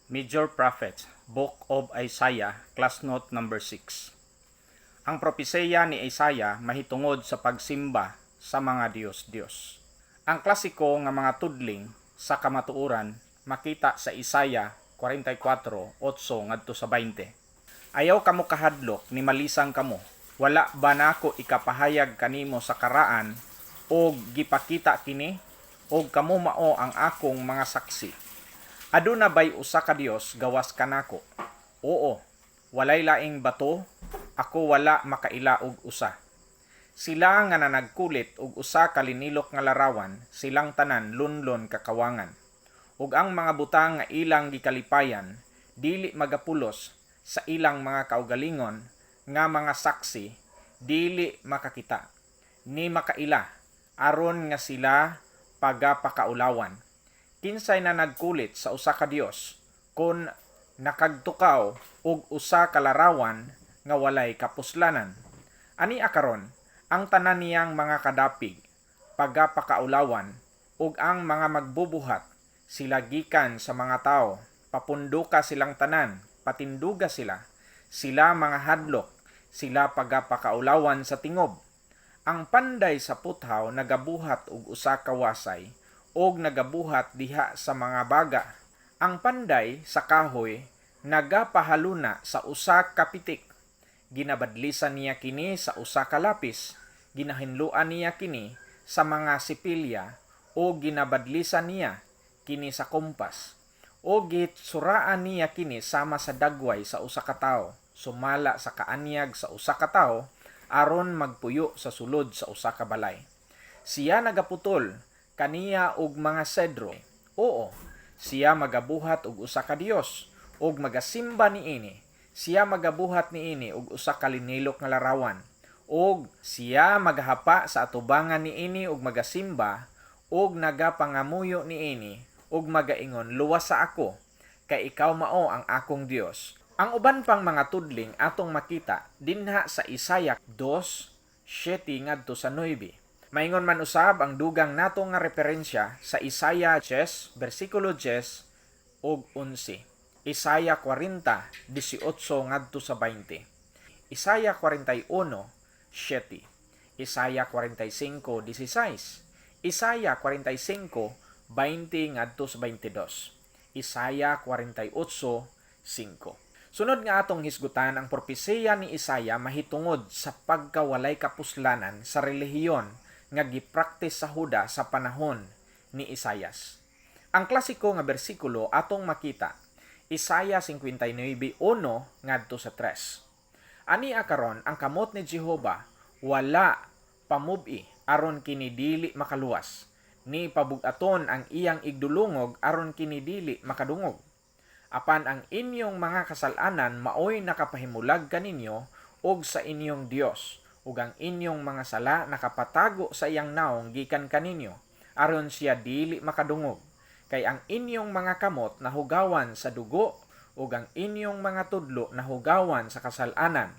Major Prophets, Book of Isaiah, Class Note number 6. Ang propesya ni Isaiah mahitungod sa pagsimba sa mga Diyos-Diyos. Ang klasiko nga mga tudling sa kamatuoran makita sa Isaiah 44:8 ngadto sa 20. Ayaw kamo kahadlok ni malisang kamo. Wala ba nako ikapahayag kanimo sa karaan o gipakita kini o kamo mao ang akong mga saksi. Aduna bay usa ka Dios gawas kanako? Oo, walay laing bato, ako wala makaila og usa. Sila nga nanagkulit og usa ka linilok nga larawan, silang tanan lunlon kakawangan. Ug ang mga butang nga ilang gikalipayan, dili magapulos sa ilang mga kaugalingon nga mga saksi, dili makakita, ni makaila, aron nga sila pagapakaulawan. Kinsay na nagkulit sa usa ka Dios kun nakagtukaw og usa ka larawan nga walay kapuslanan. Ani akaron ang tanan niyang mga kadapig pagapakaulawan ug ang mga magbubuhat sila gikan sa mga tao, papunduka silang tanan, patinduga sila mga hadlok, sila pagapakaulawan sa tingob. Ang panday sa puthaw nagabuhat og usa ka wasay og nagabuhat diha sa mga baga. Ang panday sa kahoy nagapahaluna sa usa ka pitik. Ginabadlisan niya kini sa usa ka lapis. Ginahinluan niya kini sa mga sipilya o ginabadlisan niya kini sa kompas. O gitsuraan niya kini sama sa dagway sa usa ka tawo, sumala sa kaanyag sa usa ka tawo aron magpuyo sa sulod sa usa ka balay. Siya nagaputol kaniya og mga sedro. Oo, siya magabuhat og usa ka Dios og magasimba niini. Siya magabuhat niini og usa ka linilok nga larawan. Og siya magahapa sa atubangan niini og magasimba og nagapangamuyo niini og magaingon, luwas sa ako kay ikaw mao ang akong Dios. Ang uban pang mga tudling atong makita dinha sa Isaiah 2:7 ngadto sa 9. Maingon man usab ang dugang nato nga referensya sa Isaiah 10, versikulo 10 ug 11. Isaiah 40:18 ngadto sa 20. Isaiah 41:7. Isaiah 45:16. Isaiah 45:20 ngadto sa 22. Isaiah 48:5. Sunod nga atong hisgutan ang propesiya ni Isaiah mahitungod sa pagkawalay kapuslanan sa relihiyon nga gipraktis sa Huda sa panahon ni Isaias. Ang klasiko nga bersikulo atong makita, Isaiah 59:1 ngadto sa 3. Ani akaron ang kamot ni Jehova wala pamubi aron kini dili makaluwas, ni pabugaton ang iyang igdulungog aron kini dili makadungog. Apan ang inyong mga kasalanan maoy nakapahimulag kaninyo og sa inyong Dios, ug ang inyong mga sala nakapatago sa iyang naong gikan kaninyo, aron siya dili makadungog. Kay ang inyong mga kamot nahugawan sa dugo, ug ang inyong mga tudlo nahugawan sa kasalanan.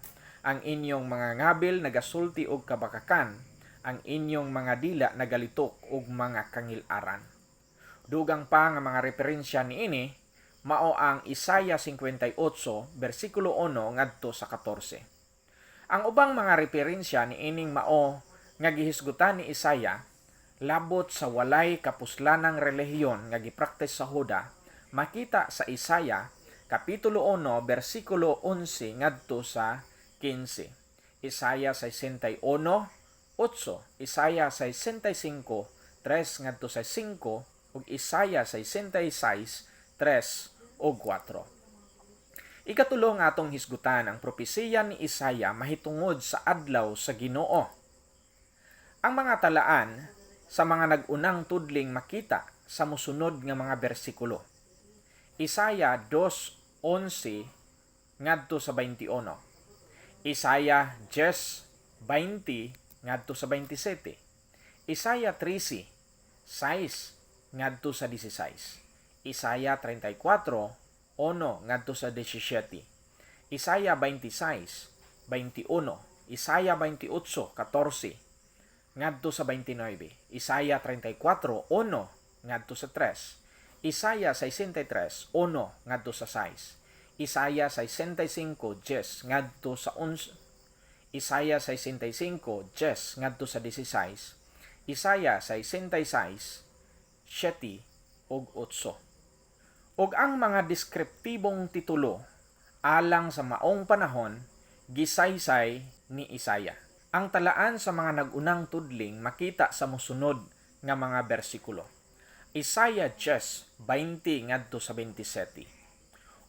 Ang inyong mga ngabil nagasulti og kabakakan, ang inyong mga dila nagalitok og mga kangilaran. Dugang pa nga mga referensya niini mao ang Isaiah 58 bersikulo 1 ngadto sa 14. Ang ubang mga referensya niining mao nga gihisgutan ni Isaiah labot sa walay kapuslanang relihiyon nga gipraktis sa Huda, makita sa Isaiah kapitulo 1 bersikulo 11 ngadto sa 15. Isaiah 61:8, Isaiah 65:3 ngadto sa 5 ug Isaiah 66:3 ug 4. Ikatulo nga atong hisgutan ang propesiya ni Isaiah mahitungod sa adlaw sa Ginoo. Ang mga talaan sa mga nag-unang tudling makita sa mosunod nga mga bersikulo. Isaiah 2:11 ngadto sa 21. Isaiah 10:20 ngadto sa 27. Isaiah 13:6 ngadto sa 16. Isaiah 34:1 ngadto sa 17. Isaiah 26:21. Isaiah 28:14 ngadto sa 29. Isaiah 34:1 ngadto sa 3. Isaya 63, 1 ngadto sa 6. Isaya 65, 10 ngadto sa 11. Isaya 65, 10 ngadto sa 16. Isaya 66, 7 ug 8. Ug ang mga deskriptibong titulo alang sa maong panahon gisaysay ni Isaya. Ang talaan sa mga nagunang tudling makita sa mosunod nga mga bersikulo. Isaya 10:20 ngadto sa 27.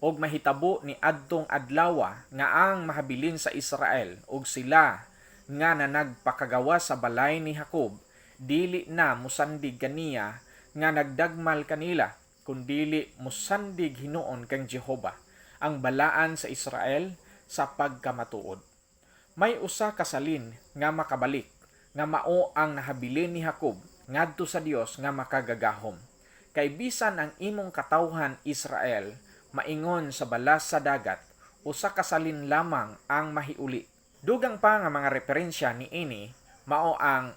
Og mahitabo ni adtong adlawa nga ang mahabilin sa Israel ug sila nga nagpakagawa sa balay ni Jacob dili na musandig kaniya nga nagdagmal kanila kundili musandig hinuon kang Jehova ang balaan sa Israel sa pagkamatuod. May usa ka salin nga makabalik nga mao ang nahabilin ni Jacob ngadto sa Dios nga makagagahom. Kay bisan ang imong katawhan Israel maingon sa balas sa dagat, usa ka salin lamang ang mahiuli. Dugang pa nga mga referensya ni ini mao ang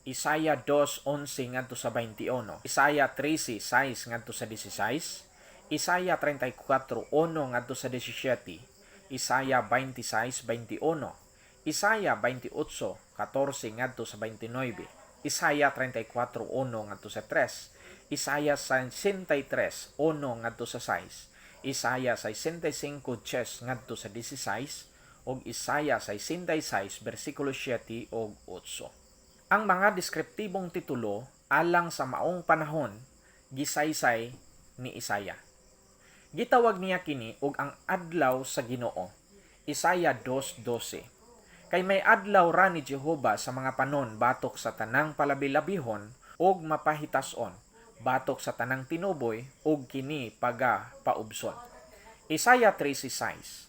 Isaya 2:11 ngadto sa 21, Isaya 13:6 ngadto sa 16, Isaya 34:1 ngadto sa 17, Isaya 26:21, Isaya 28:14 ngadto sa 29, Isaya 34:1 ngadto sa 3, Isaya 63:1 ngadto sa 6, Isaya 65:10 ngadto sa 16 ug Isaya 66 bersikulo 7 ug 8. Ang mga deskriptibong titulo alang sa maong panahon gisaysay ni Isaya. Gitawag niya kini og ang adlaw sa Ginoo. Isaya 2:12. Kay may adlaw ra ni Jehova sa mga panon batok sa tanang palabilabihon ug mapahitason, batok sa tanang tinuboy ug kini paubson. Isaya 3:6.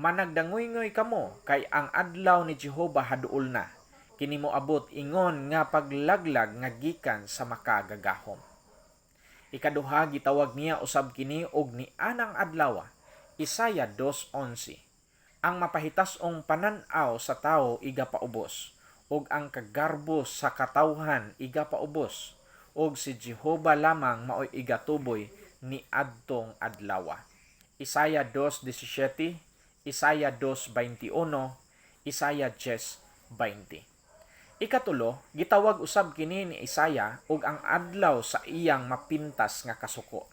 Managdangoy-ngoy kamo kay ang adlaw ni Jehova haduol na. Kini moabot ingon nga paglaglag nga gikan sa makagagahom. Ikaduha gitawag niya usab kini og ni anang adlaw. Isaya 2:11. Ang mapahitas-ong panan-aw sa tawo iga paubos, ug ang kagarbos sa katawhan iga paubos, ug si Jehova lamang maoy igatuboy ni adtong adlaw. Isaya 2:17, Isaya 2:21, Isaya 10:20. Ikatulo, gitawag usab kini ni Isaya og ang adlaw sa iyang mapintas nga kasuko.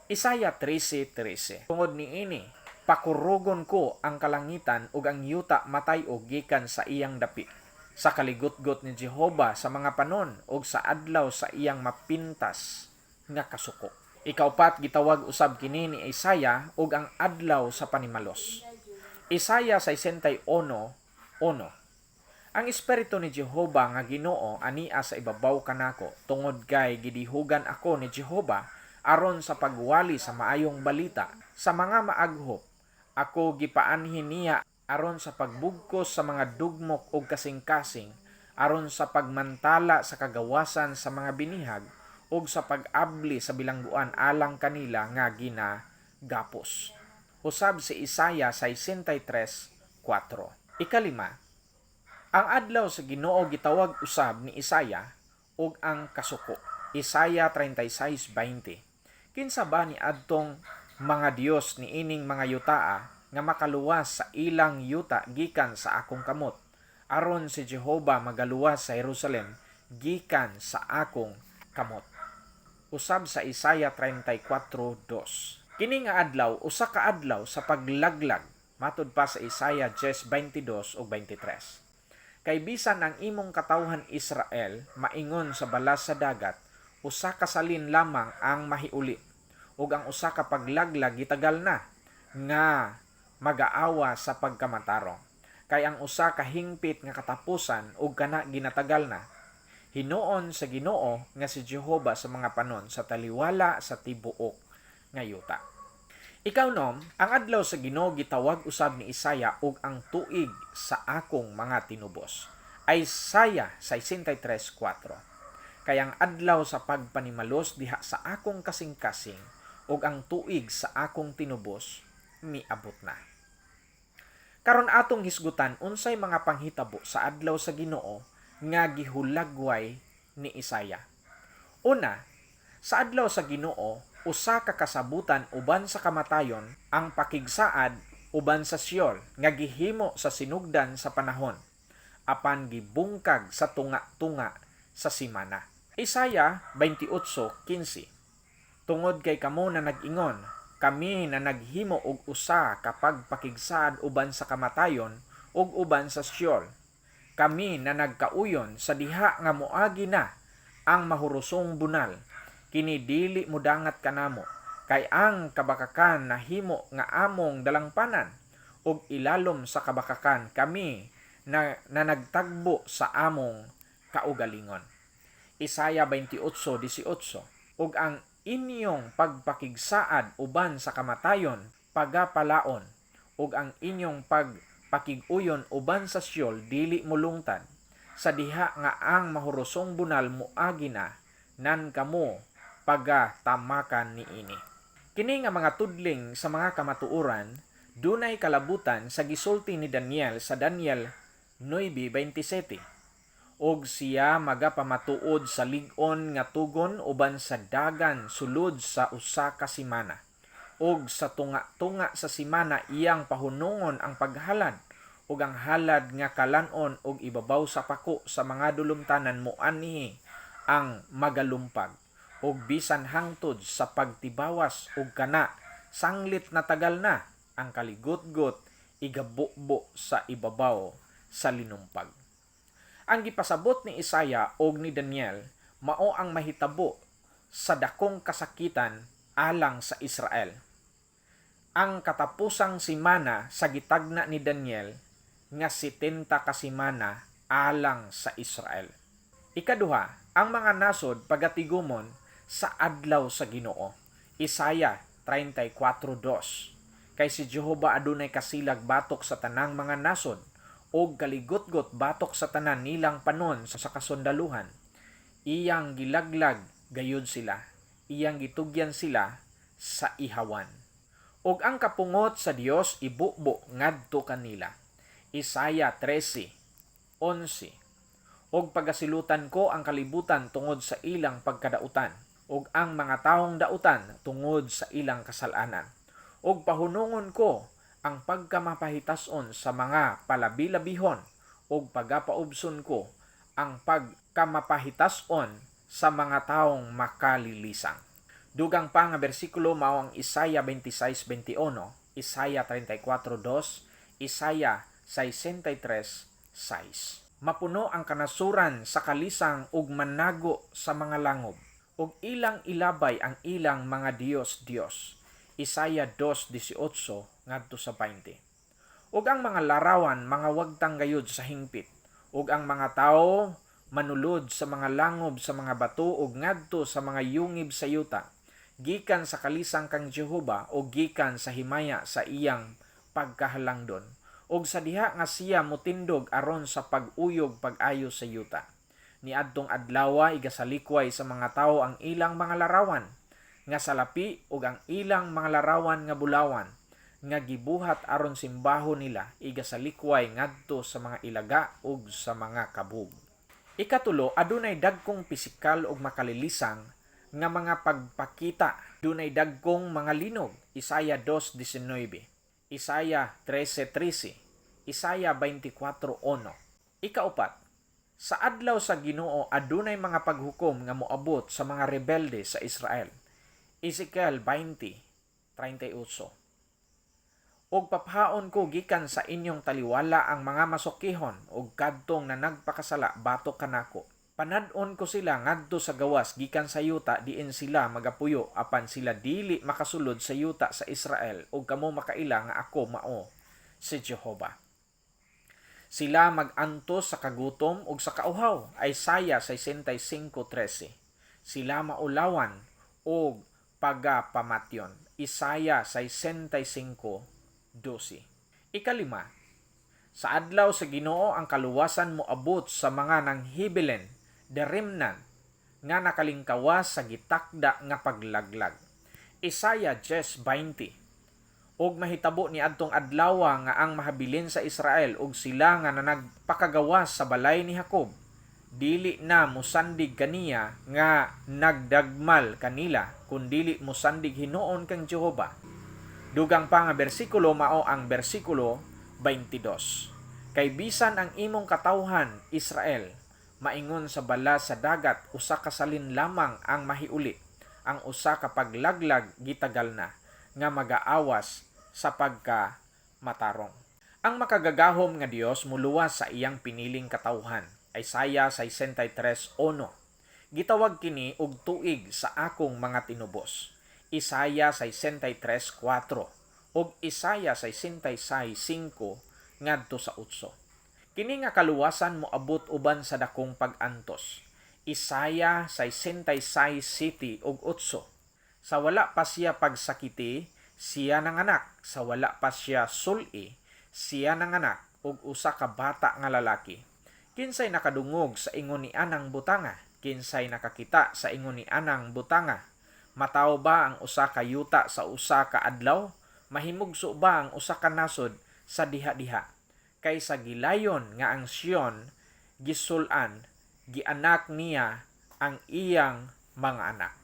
Isaya 13:13. Tungod niini, pakurugon ko ang kalangitan ug ang yuta matayo gikan sa iyang dapi. Sa kaligutgot ni Jehova sa mga panon ug sa adlaw sa iyang mapintas nga kasuko. Ikaupat, gitawag usab kini ni Isaya og ang adlaw sa panimalos. Isaya 61:1. Ang espiritu ni Jehova nga Ginoo ania sa ibabaw kanako tungod kay gidihugan ako ni Jehova aron sa pagwali sa maayong balita sa mga maaghop. Ako gipaanhin niya aron sa pagbugkos sa mga dugmok ug kasing-kasing, aron sa pagmantala sa kagawasan sa mga binihag ug sa pag-abli sa bilangguan alang kanila nga ginagapos. Usab si Isaya 63:4. Ikalima, ang adlaw sa Ginoo gitawag usab ni Isaya og ang kasuko. Isaya 36:20. Kinsa ba ni adtong mga Dios ni ining mga yutaa nga makaluwas sa ilang yuta gikan sa akong kamot, aron si Jehova magaluwas sa Jerusalem gikan sa akong kamot. Usab sa Isaya 34:2. Kini nga adlaw usa ka adlaw sa paglaglag, matud pa sa Isaya 10:22 ug 23. Kay bisan ang imong katawhan Israel maingon sa balas sa dagat, usa ka salin lamang ang mahiuli, ug ang usa ka paglaglag gitagal na nga magaawa sa pagkamatarong. Kay ang usa ka hingpit nga katapusan ug kana ginatagal na. Hinuon sa Ginoo nga si Jehova sa mga panon sa taliwala sa tibuok nga yuta. Ikaw nom, ang adlaw sa Ginoo gitawag usab ni Isaya og ang tuig sa akong mga tinubos. Isaya 63:4. Kay ang adlaw sa pagpanimalos diha sa akong kasing-kasing ug ang tuig sa akong tinubos miabot na. Karon atong hisgutan unsay mga panghitabo sa adlaw sa Ginoo nga gihulagway ni Isaya. Una, sa adlaw sa Ginoo Usa ka kasabutan uban sa kamatayon ang pakigsaad uban sa Sheol nga gihimo sa sinugdan sa panahon apan gibungkag sa tunga-tunga sa simana. Isaya 28:15. Tungod kay kamo na nag-ingon, kami na naghimo og usa kapag pakigsaad uban sa kamatayon ug uban sa Sheol. Kami na nagkauyon sa diha nga moagi na ang mahurusong bunal. Kini dili mudangat kanamo kay ang kabakakan nahimo nga among dalangpanan ug ilalom sa kabakakan kami na nagtagbo sa among kaugalingon. Isaya 28:18. Ug ang inyong pagpakigsaad uban sa kamatayon pagapalaon ug ang inyong pagpakiguyon uban sa Sheol dili mulungtad sa diha nga ang mahurusong bunal moagi na nan kamo pagatamakan niini. Kini nga mga tudling sa mga kamatuoran dunay kalabutan sa gisulti ni Daniel sa Daniel 9:27. Og siya magapamatuod sa lig-on nga tugon uban sa dagan sulod sa usa ka simana. Og sa tunga-tunga sa simana iyang pahunungon ang paghalad ug ang halad nga kalanon og ibabaw sa pako sa mga dulumtanan moanhi ang magalumpag ug bisan hangtod sa pagtibawas ug kana sanglit na tagal na ang kaligotgot igabubo sa ibabaw sa linumpag. Ang gipasabot ni Isaya ug ni Daniel mao ang mahitabo sa dakong kasakitan alang sa Israel. Ang katapusang simana sa gitagna ni Daniel nga 70 ka simana alang sa Israel. Ikaduha, ang mga nasod pagatigumon sa adlaw sa Ginoo. Isaya 34:2. Kay si Jehova adunay kasilag batok sa tanang mga nasod og kaligotgot batok sa tanan nilang panon sa kasundaluhan. Iyang gilaglag gayud sila, iyang gitugyan sila sa ihawan. Og ang kapungot sa Dios ibubo ngadto kanila. Isaya 13:11. Og pagasilutan ko ang kalibutan tungod sa ilang pagkadautan, og ang mga taong dautan tungod sa ilang kasalanan. Og pahunungon ko ang pagkamapahitason sa mga palabi-labihon ug pagapaubson ko ang pagkamapahitason sa mga taong makalilisang. Dugang pa nga bersikulo mao ang Isaya 26:21, Isaya 34:2, Isaya 63:6. Mapuno ang kanasuran sa kalisang ug manago sa mga langob ug ilang ilabay ang ilang mga Diyos. Isaya 2:18 ngadto sa 20. Ug ang mga larawan mga wagtang gayud sa hingpit, ug ang mga tawo manulod sa mga langob sa mga bato ug ngadto sa mga yungib sa yuta, gikan sa kalisang kang Jehova o gikan sa himaya sa iyang pagkahalangdon, ug sa diha nga siya motindog aron sa pag-uyog pag-ayo sa yuta. Niadtong adlaw igasalikway sa mga tawo ang ilang mga larawan nga salapi ug ang ilang mga larawan nga bulawan nga gibuhat aron simbaho nila igasalikway ngadto sa mga ilaga ug sa mga kabug. Ikatulo, adunay dagkong pisikal ug makalilisang nga mga pagpakita. Dunay dagkong mga linog. Isaya 2:19, Isaya 13:13, Isaya 24:1. Ikaupat, sa adlaw sa Ginoo adunay mga paghukom nga moabot sa mga rebelde sa Israel. Ezekiel 20:38. Og paphaon ko gikan sa inyong taliwala ang mga masokihon og kadtong na nagpakasala batok kanako. Panad-on ko sila ngadto sa gawas gikan sa yuta diin sila magapuyo apan sila dili makasulod sa yuta sa Israel og kamo makaila nga ako mao si Jehova. Sila magantos sa kagutom ug sa kauhaw. Isaiah 65:13. Sila maulawan og pagapamatyon. Isaiah 65:12. Ikalima, sa adlaw sa Ginoo ang kaluwasan moabot sa mga nanghibilen, the remnant, nga nakalingkawas sa gitakda nga paglaglag. Isaiah 10:20. Og mahitabo ni adtong adlaw nga ang mahabilin sa Israel ug sila nga nagpakagawas sa balay ni Jacob dili na musandig kaniya nga nagdagmal kanila, kundili musandig hinuon kang Jehova. Dugang pa nga bersikulo mao ang bersikulo 22. Kay bisan ang imong katawhan, Israel, maingon sa bala sa dagat, usa ka salin lamang ang mahiuli. Ang usa ka paglaglag gitagal na, nga magaawas sa pagka matarong. Ang makagagahom nga Dios muluwas sa iyang piniling katawhan. Isaiah 63:1. Gitawag kini og tuig sa akong mga tinubos. Isaiah 63:4 ug Isaiah 66:5 ngadto sa 8. Kini nga kaluwasan moabot uban sa dakong pag-antos. Isaiah 66:7 ug 8. Sa wala pa siya pagsakiti, siya nanganak. Sa wala pa siya sul-i, siya nanganak ug usa ka bata nga lalaki. Kinsay nakadungog sa ingon ni anang butanga? Kinsay nakakita sa ingon ni anang butanga? Mataw ba ang usa ka yuta sa usa ka adlaw? Mahimugso ba ang usa ka nasod sa diha-diha? Kay sa gilayon nga ang Sion, gisulan, gianak niya ang iyang mga anak.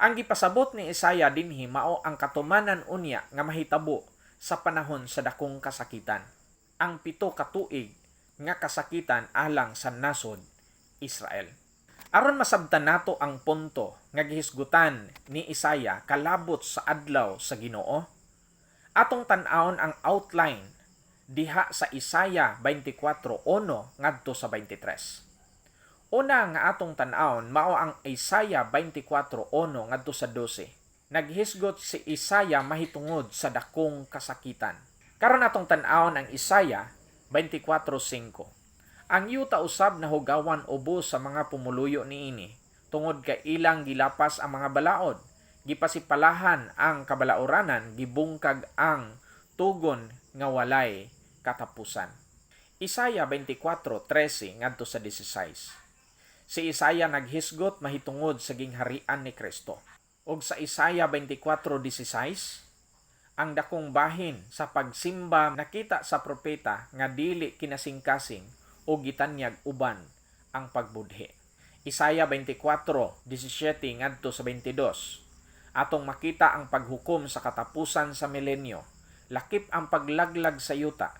Ang gipasabot ni Isaiah dinhi mao ang katumanan unya nga mahitabo sa panahon sa dakong kasakitan. Ang 7 ka tuig nga kasakitan alang sa nasod Israel. Aron masabtan nato ang punto nga gihisgutan ni Isaiah kalabot sa adlaw sa Ginoo, atong tan-awon ang outline diha sa Isaiah 24:1 ngadto sa 23. Una nga atong tan-awon mao ang Isaiah 24:1 ngadto sa 12. Naghisgot si Isaiah mahitungod sa dakong kasakitan. Karon atong tan-awon ang Isaiah 24:5. Ang yuta usab na hugawan ubos sa mga pumuluyo niini tungod kay ilang gilapas ang mga balaod, gipasipalahan ang kabalaoranan, gibungkag ang tugon nga walay katapusan. Isaiah 24:13 ngadto sa 16. Si Isaiah naghisgot mahitungod sa gingharian ni Kristo. Og sa Isaiah 24:16, ang dakong bahin sa pagsimba nakita sa propeta nga dili kinasingkasing o gitanyag uban ang pagbudhi. Isaiah 24:17 ngadto sa 22. Atong makita ang paghukom sa katapusan sa milenyo. Lakip ang paglaglag sa yuta.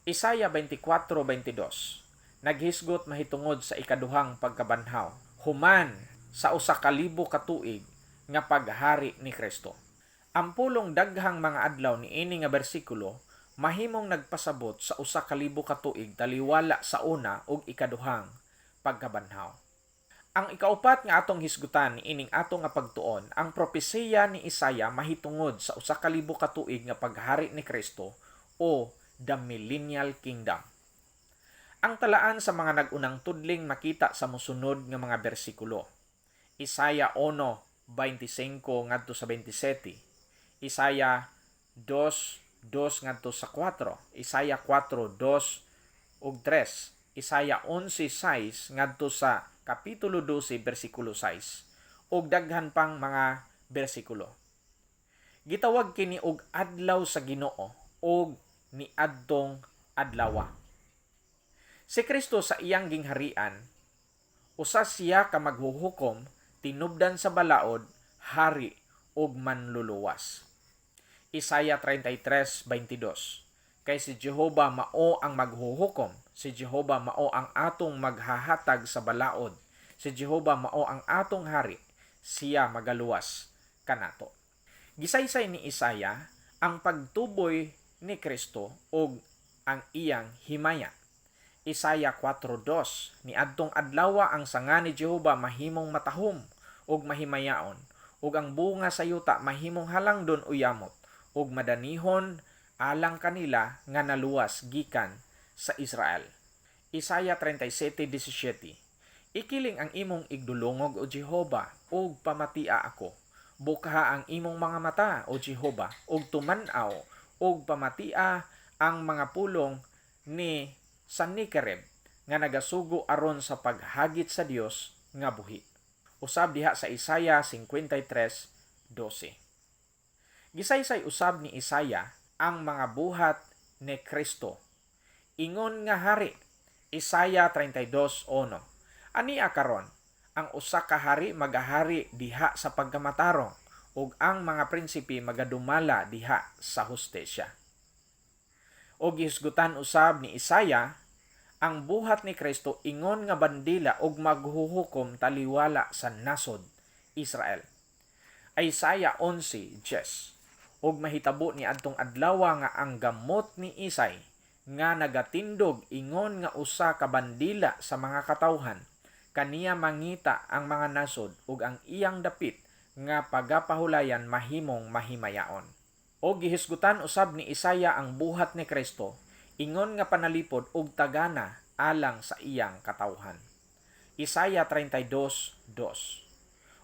Isaiah 24:22. Naghisgot mahitungod sa ikaduhang pagkabanhaw. Human sa 1,000 ka tuig nga paghari ni Kristo. Ang pulong daghang mga adlaw ni ini nga bersikulo mahimong nagpasabot sa 1,000 ka tuig taliwala sa una ug ikaduhang pagkabanhaw. Ang ikaupat nga atong hisgutan ni ining atong nga pagtuon, ang propesiya ni Isaiah mahitungod sa 1,000 ka tuig nga paghari ni Kristo o the Millennial Kingdom. Ang talaan sa mga nagunang tudling makita sa mosunod nga mga bersikulo. Isaiah 1:25 ngadto sa 27. Isaiah 2:2 ngadto sa 4, Isaiah 4:2 ug 3, Isaiah 11:6 ngadto sa kapitulo 12 bersikulo 6 ug daghan pang mga bersikulo. Gitawag kini og adlaw sa Ginoo ug niadtong adlawa. Si Kristo sa iyang gingharian, usa siya ka maghuhukom tinubdan sa balaod, hari ug manluluwas. Isaiah 33:22. Kay si Jehova mao ang maghuhukom, si Jehova mao ang atong maghahatag sa balaod, si Jehova mao ang atong hari, siya magaluwas kanato. Gisaysay ni Isaiah ang pagtuboy ni Kristo ug ang iyang himaya. Isaiah 4:2. Niadtong adlaw ang sanga ni Jehova mahimong matahom ug mahimayaon, ug ang bunga sa yuta mahimong halangdon uyamot, ug madanihon alang kanila nga naluwas gikan sa Israel. Isaiah 37:17. Ikiling ang imong igdulongog o Jehova, ug pamatia ako. Bukha ang imong mga mata o Jehova, ug tuman-aw, ug pamatia ang mga pulong ni Sannikerib nga nagasugo aron sa paghagit sa Dios nga buhi. Usab diha sa Isaiah 53:12. Gisaysay usab ni Isaiah ang mga buhat ni Kristo. Ingon nga hari, Isaiah 32:1. Ania karon, ang usa ka hari magahari diha sa pagkamatarong ug ang mga prinsipe magadumala diha sa hustesya. O gihisgutan usab ni Isaya, ang buhat ni Kristo ingon nga bandila ug maghuhukom taliwala sa nasod Israel. Isaiah 11:10. Og mahitabo ni adtong adlaw nga ang gamot ni Isay nga nagatindog ingon nga usa ka bandila sa mga katawhan, kaniya mangita ang mga nasod ug ang iyang dapit nga pagapahulayan mahimong mahimayaon. O gihisgutan usab ni Isaya ang buhat ni Kristo ingon nga panalipod ug tagana alang sa iyang katawhan. Isaya 32:2.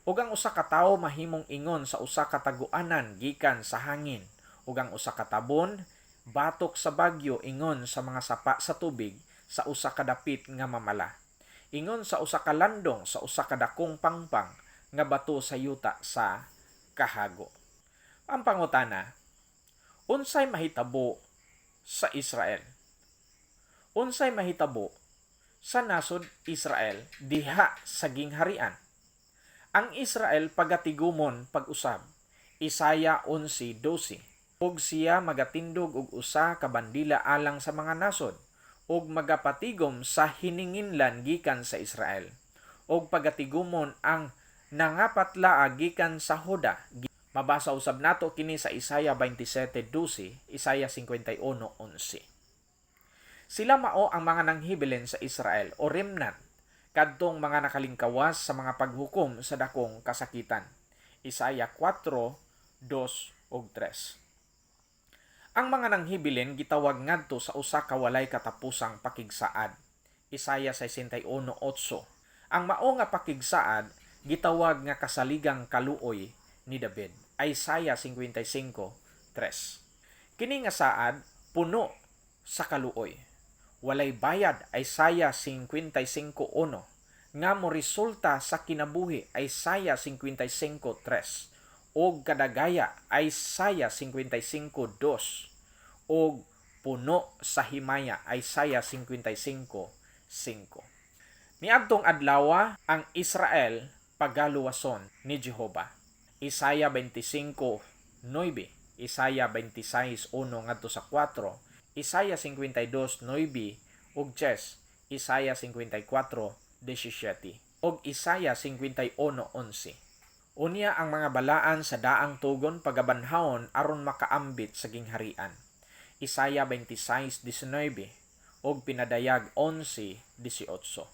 Ug ang usa ka tawo mahimong ingon sa usa ka taguanan gikan sa hangin, ug ang usa ka tabon batok sa bagyo ingon sa mga sapa sa tubig sa usa ka dapit nga mamala. Ingon sa usa ka landong sa usa ka dakong pangpang nga bato sa yuta sa kahago. Ang pangutana, unsay mahitabo sa Israel? Unsay mahitabo sa nasod Israel diha sa gingharian? Ang Israel pagatigumon pag-usab, Isaya 11:12. Ug siya magatindog og usa ka bandila alang sa mga nasod, ug magapatigom sa hininginlan gikan sa Israel. Ug pagatigumon ang nangapatla gikan sa Huda. Mabasa usab nato kini sa Isaya 27:12, Isaya 51:11. Sila mao ang mga nanghibilin sa Israel o remnant kadtong mga nakalingkawas sa mga paghukom sa dakong kasakitan. Isaya 4:2 ug 3. Ang mga nanghibilin gitawag ngadto sa usa ka walay katapusang pakigsaad. Isaya 61:8. Ang mao nga pakigsaad gitawag nga kasaligang kaluoy ni David. Isaya 55:3. Kini nga saad puno sa kaluoy. Walay bayad, Isaiah 55:1, nga mo resulta sa kinabuhi, Isaiah 55:3, og kadagaya, Isaiah 55:2, og puno sa himaya, Isaiah 55:5. Niadtong adlaw ang Israel pagaluwason ni Jehova. Isaiah 25:9, Isaiah 26:1 ngadto sa 4, Isaiah 52:9 ug 10, Isaiah 54:17 ug Isaiah 51:11. Unya ang mga balaan sa daang tugon pagabanhawon aron makaambit sa gingharian. Isaiah 26:19 ug pinadayag 11:18.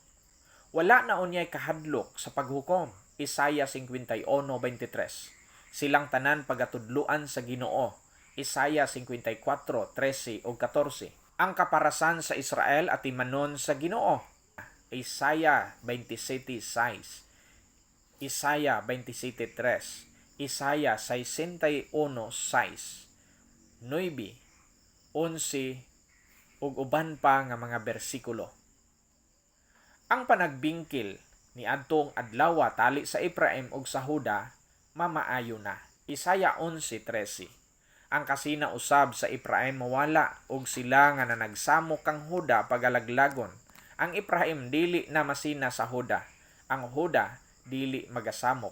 Wala na unyay kahadlok sa paghukom. Isaiah 51:23. Silang tanan pagatudluan sa Ginoo. Isaiah 54:13 ug 14. Ang kaparasan sa Israel at imanon sa Ginoo. Isaiah 27:6. Isaiah 27:3. Isaiah 61:6. 9, 11 ug uban pa nga mga bersikulo. Ang panagbingkil ni adtong adlaw tali sa Ephraim ug sa Huda mamaayo na. Isaiah 11:13. Ang kasina usab sa Ephraim mawala ug sila nga nanagsamok kang Huda pagalaglagon. Ang Ephraim dili na masina sa Huda. Ang Huda dili magasamok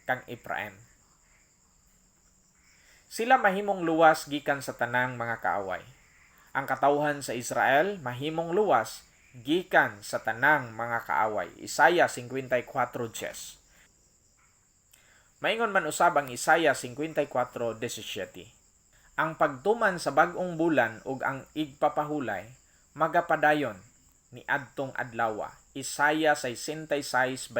kang Ephraim. Sila mahimong luwas gikan sa tanang mga kaaway. Ang katawhan sa Israel mahimong luwas gikan sa tanang mga kaaway. Isaiah 54:10. Maingon man usab ang Isaiah 54:17. Ang pagtuman sa bag-ong bulan ug ang igpapahulay magapadayon ni adtong adlaw. Isaiah 66:23.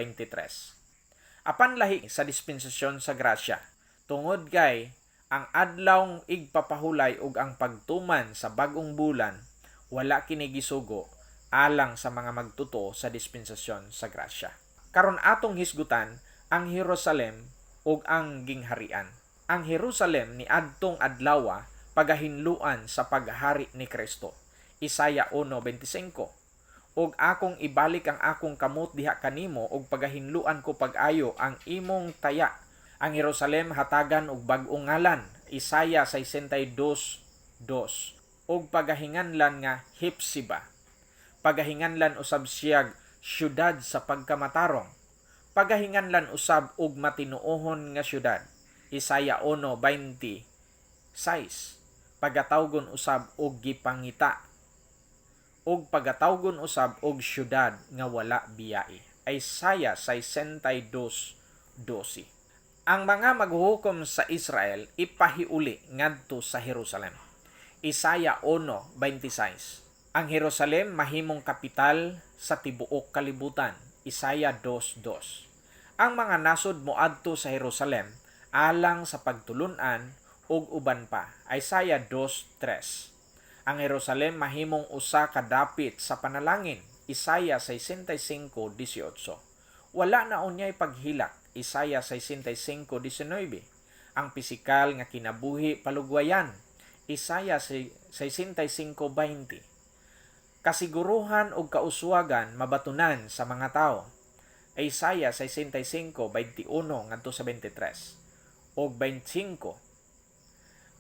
Apan lahi sa dispensasyon sa grasya, tungod kay ang adlawng igpapahulay ug ang pagtuman sa bag-ong bulan wala kini gisugo alang sa mga magtuto sa dispensasyon sa grasya. Karon atong hisgutan ang Jerusalem ug ang gingharian. Ang Jerusalem ni adtong adlaw pagahinluan sa paghari ni Kristo. Isaiah 1:25. Ug akong ibalik ang akong kamot diha kanimo ug pagahinluan ko pag-ayo ang imong taya. Ang Jerusalem hatagan og bag-ong ngalan. Isaiah 62:2. Ug pagahinganlan nga Hepsiba. Pagahinganlan usab siyag syudad sa pagkamatarong. Pagahinganlan usab og matinuohon nga syudad. Isaya 1:26. Pagatawgon usab og gipangita. Og pagatawgon usab og syudad nga wala biyae. Isaya 62:12. Ang mga maghuhukom sa Israel ipahiuli ngadto sa Jerusalem. Isaya 1:26. Ang Jerusalem mahimong kapital sa tibuok kalibutan. Isaya 2:2. Ang mga nasod moadto sa Jerusalem alang sa pagtulunan ug uban pa. Isaya 2:3. Ang Jerusalem mahimong usa ka dapit sa panalangin. Isaya 65:18. Wala na unyay paghilak. Isaya 65:19. Ang pisikal nga kinabuhi palugwayan. Isaya 65:20. Kasiguruhan ug kauswagan mabatunan sa mga tao. Isaya 65:21 ngadto sa 23 ug 25.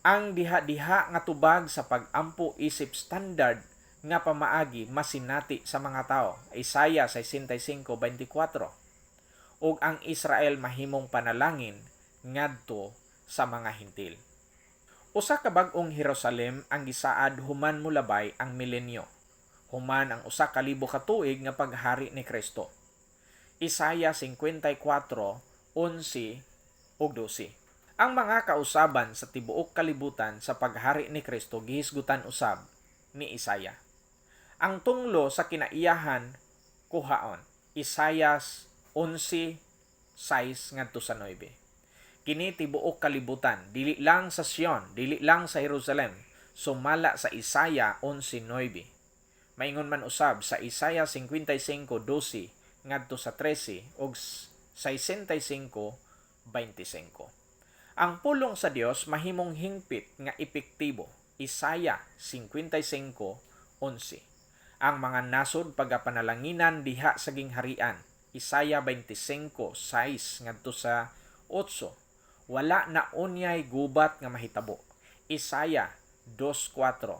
Ang diha-diha nga tubag sa pag-ampo isip standard nga pamaagi masinati sa mga tao. Isaya 65:24. Ug ang Israel mahimong panalangin ngadto sa mga hintil. Usa ka bag-ong Jerusalem ang gisaad human mulabay ang milenyo. Human ang usa ka libo ka tuig nga paghari ni Kristo. Isaya 54:11 ug 12. Ang mga kausaban sa tibuok kalibutan sa paghari ni Kristo gihisgutan usab ni Isaya. Ang tunglo sa kinaiyahan kuhaon. Isaya 11:6 ngadto sa 9. Kini tibuok kalibutan, dili lang sa Sion, dili lang sa Jerusalem, sumala sa Isaya 11:9. Maingon man usab sa Isaya 55:12 ngadto sa 13 ug 65:25. Ang pulong sa Dios mahimong hingpit nga epektibo. Isaya 55:11. Ang mga nasod pagapanalanginan diha sa gingharian. Isaya 25:6 ngadto sa 8. Wala na unyay gubat nga mahitabo. Isaya 2:4.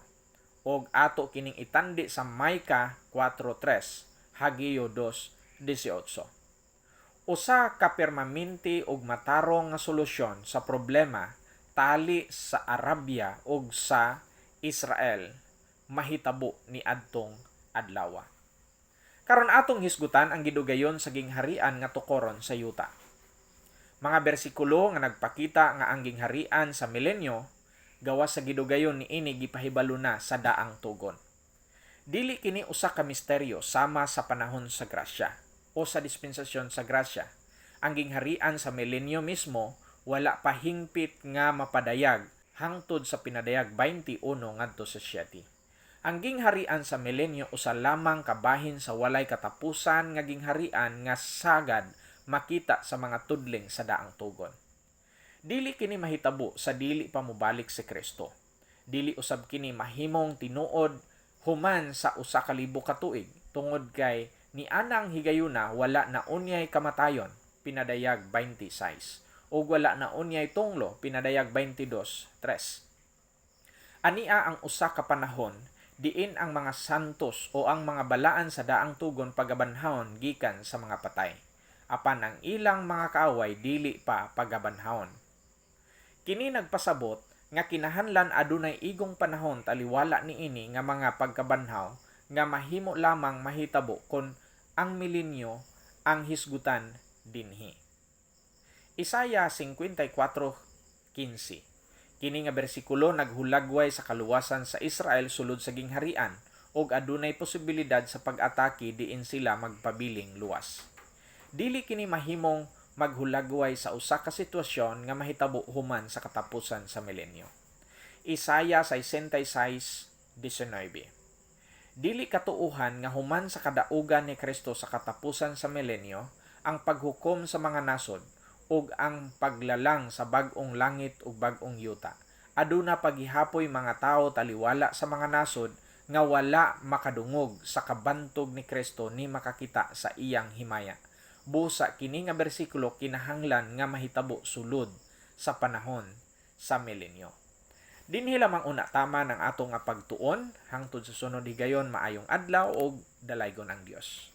Og ato kining itandi sa Micah 4:3, Hageo 2:18. Usa ka permanente ug matarong nga solusyon sa problema tali sa Arabia ug sa Israel mahitabo ni adtong adlaw. Karon atong hisgutan ang gidugayon sa gingharian nga tukoron sa yuta. Mga bersikulo nga nagpakita nga ang gingharian sa milenyo gawas sa gidugayon niini gipahibalo na sa daang tugon. Dili kini usa ka misteryo sama sa panahon sa grasya o sa dispensasyon sa grasya. Ang gingharian sa milenyo mismo wala pa hingpit nga mapadayag hangtod sa pinadayag 21 ngadto sa 7. Ang gingharian sa milenyo usa lamang kabahin sa walay katapusan nga gingharian nga sagad makita sa mga tudling sa daang tugon. Dili kini mahitabo sa dili pa mobalik si Kristo. Dili usab kini mahimong tinuod human sa usa ka libo ka tuig tungod kay ni anang higayuna wala na unyay kamatayon pinadayag 26 ug wala na unyay tunglo pinadayag 22:3. Ania ang usa ka panahon diin ang mga santos o ang mga balaan sa daang tugon pagabanhawon gikan sa mga patay. Apan ang ilang mga kaaway dili pa pagabanhawon. Kini nagpasabot nga kinahanglan adunay igong panahon taliwala niini nga mga pagkabanhaw nga mahimo lamang mahitabo kon ang milenyo ang hisgutan dinhi. Isaya 54:15. Kini nga bersikulo naghulagway sa kaluwasan sa Israel sulod sa gingharian ug adunay posibilidad sa pag-atake diin sila magpabiling luwas. Dili kini mahimong maghulagway sa usa ka sitwasyon nga mahitabo human sa katapusan sa milenyo. Isaya 66:19. Dili katuuhan nga human sa kadaugan ni Kristo sa katapusan sa milenyo ang paghukom sa mga nasod ug ang paglalang sa bag-ong langit ug bag-ong yuta. Aduna paghihapoy mga tao taliwala sa mga nasod nga wala makadungog sa kabantog ni Kristo ni makakita sa iyang himaya. Busa kini nga bersikulo kinahanglan nga mahitabo sulod sa panahon sa milenyo. Dinhi lamang una tama ng ato nga pagtuon hangtod sa sunod higayon maayong adlaw ug dalaygon ang Dios.